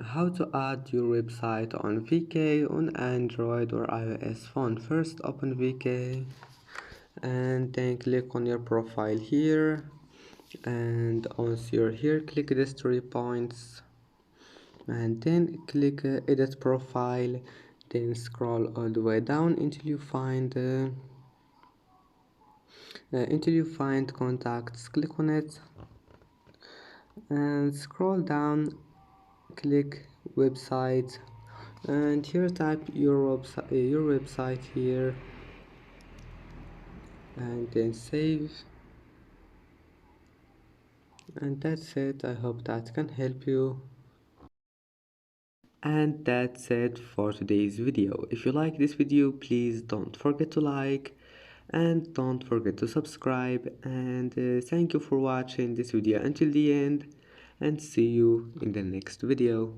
How to add your website on VK on Android or iOS phone. First open VK and then click on your profile here, and once you're here click these 3 points and then click edit profile, then scroll all the way down until you find contacts. Click on it and scroll down, click website, and here type your website here and then save. And that's it. I hope that can help you. And that's it for today's video. If you like this video, please don't forget to like and don't forget to subscribe, and thank you for watching this video until the end, and see you in the next video.